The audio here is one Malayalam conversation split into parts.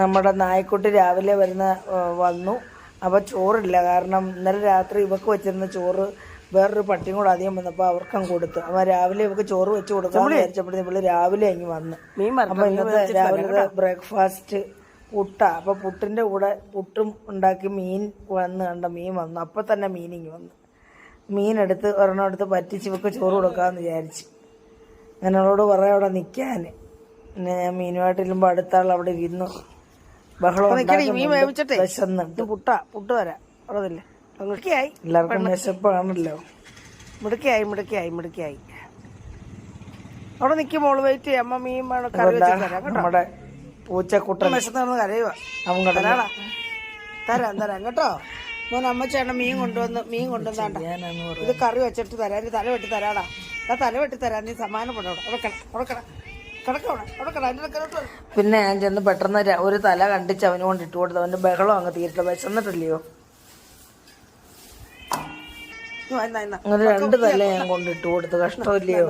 നമ്മുടെ നായ്ക്കുട്ടി രാവിലെ വന്നു. അപ്പോൾ ചോറില്ല. കാരണം ഇന്നലെ രാത്രി ഇവക്ക് വെച്ചിരുന്ന ചോറ് വേറൊരു പട്ടിയും കൂടെ അധികം വന്നപ്പോൾ അവർക്കും കൊടുത്തു. അപ്പോൾ രാവിലെ ഇവക്ക് ചോറ് വെച്ച് കൊടുക്കാമെന്ന് വിചാരിച്ചപ്പോഴത്തേക്കും ഇവള് രാവിലെ അങ്ങ് വന്ന്. അപ്പോൾ ഇന്നത്തെ രാവിലത്തെ ബ്രേക്ക്ഫാസ്റ്റ് പുട്ടാണ്. അപ്പോൾ പുട്ടിൻ്റെ കൂടെ പുട്ടും ഉണ്ടാക്കി മീൻ മീൻ വന്നു. അപ്പോൾ തന്നെ മീനിങ് വന്നു. മീനെടുത്ത് ഒരെണ്ണം എടുത്ത് പറ്റിച്ച് ഇവക്ക് ചോറ് കൊടുക്കാമെന്ന് വിചാരിച്ച്. അങ്ങനെ അവളോട് പറയാം അവിടെ നിൽക്കാൻ. പിന്നെ ഞാൻ മീനുമായിട്ട് ഇരുമ്പോൾ അടുത്ത ആൾ അവിടെ ഇരുന്നു ബഹളം. വിശന്ന് പുട്ട് വരാം അറിയില്ലേ. എല്ലാവർക്കും വിശപ്പാണല്ലോ. മിടുക്കിയായി അവിടെ നിൽക്കും മോള്. വെയിറ്റ് ചെയ്യാം. അമ്മ മീൻ നമ്മുടെ പൂച്ചക്കുട്ടൻ വിശന്ന് കരയുവാ. തരാം കേട്ടോ. മോൻ അമ്മച്ചേട്ടൻ മീൻ കൊണ്ടുവന്നാണ്ട. ഇത് കറി വെച്ചിട്ട് തരാം. നീ തല വെട്ടി തരാടാ. തല വെട്ടി തരാം. നീ സമാനപ്പെടണം. പിന്നെ ഞാൻ ചെന്ന് പെട്ടെന്ന് ഒരു തല കണ്ടിച്ച് അവന് കൊണ്ട് ഇട്ട് കൊടുത്തു. അവന്റെ ബഹളം അങ്ങ് തീരില്ല. വിശന്നിട്ടില്ലയോ. അങ്ങനെ 2 തല ഞാൻ കൊണ്ടിട്ട് കൊടുത്തു. കഷ്ടമില്ലയോ.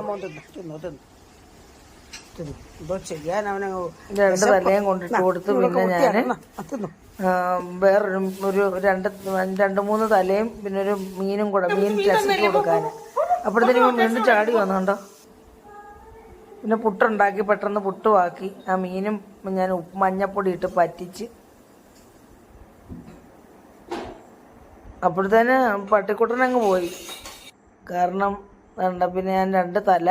ചെയ്യാൻ അവനെ 2 തലയും കൊണ്ടിട്ട് കൊടുത്തു. പിന്നെ ഞാൻ വേറൊരു 2-3 തലയും പിന്നെ ഒരു മീനും കൂടെ മീൻ രസിച്ച് കൊടുക്കാൻ. അപ്പോഴത്തേനും വീണ്ടും ചാടി വന്നുണ്ടോ. പിന്നെ പുട്ടുണ്ടാക്കി പെട്ടെന്ന് പുട്ടുമാക്കി. ആ മീനും ഞാൻ മഞ്ഞപ്പൊടി ഇട്ട് പറ്റിച്ച്. അപ്പോഴത്തേന് പട്ടിക്കുട്ടനങ്ങ് പോയി. കാരണം പിന്നെ ഞാൻ 2 തല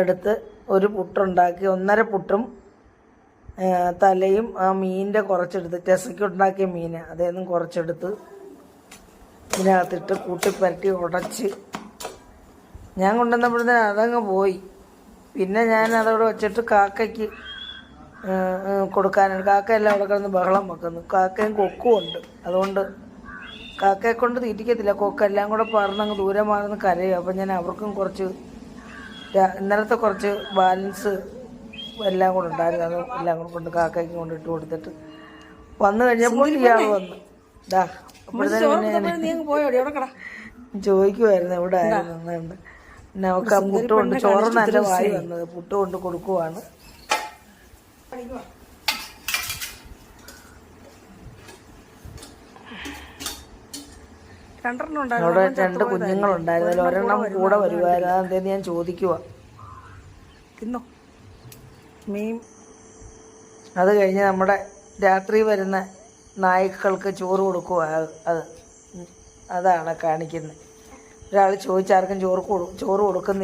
എടുത്ത് ഒരു പുട്ടുണ്ടാക്കി. 1.5 പുട്ടും തലയും ആ മീനിൻ്റെ കുറച്ചെടുത്ത് രസയ്ക്കുണ്ടാക്കിയ മീൻ അതേന്നും കുറച്ചെടുത്ത് ഇതിനകത്തിട്ട് കൂട്ടിപ്പരട്ടി ഉടച്ച് ഞാൻ കൊണ്ടുവന്നപ്പോഴത്തേന് അതങ്ങ് പോയി. പിന്നെ ഞാൻ അതവിടെ വെച്ചിട്ട് കാക്കയ്ക്ക് കൊടുക്കാനാണ്. കാക്കയെല്ലാം അവിടെ കിടന്ന് ബഹളം വെക്കുന്നു. കാക്കയും കൊക്കും ഉണ്ട്. അതുകൊണ്ട് കാക്കയെ കൊണ്ട് തീറ്റിക്കത്തില്ല. കൊക്കെല്ലാം കൂടെ പറന്നങ്ങ് ദൂരെ മാറുന്ന കരയും. അപ്പം ഞാൻ അവർക്കും കുറച്ച് ഇന്നലത്തെ കുറച്ച് ബാലൻസ് എല്ലാം കൂടെ ഉണ്ടായിരുന്നു. അത് എല്ലാം കൂടെ കൊണ്ട് കാക്കയ്ക്ക് കൊണ്ട് ഇട്ട് കൊടുത്തിട്ട് വന്നു കഴിഞ്ഞപ്പോൾ ഇയാൾ വന്നു. ചോദിക്കുമായിരുന്നു എവിടെ ആയിരുന്നു. പിന്നെ അവൾക്ക് ആ പുട്ട് കൊണ്ട് ചോറ് നല്ല വായി വന്നത്. പുട്ട് കൊണ്ട് കൊടുക്കുവാണ്. അവിടെ 2 കുഞ്ഞുങ്ങളുണ്ടായിരുന്നു. ഒരെണ്ണം കൂടെ വരുമായിരുന്നു. അതെന്തേന്ന് ഞാൻ ചോദിക്കുവാ. അത് കഴിഞ്ഞ് നമ്മുടെ രാത്രി വരുന്ന നായ്ക്കൾക്ക് ചോറ് കൊടുക്കുക. അതാണ് കാണിക്കുന്നത്. ഒരാൾ ചോദിച്ചാർക്കും ചോറ് കൊടുക്കുന്നില്ല.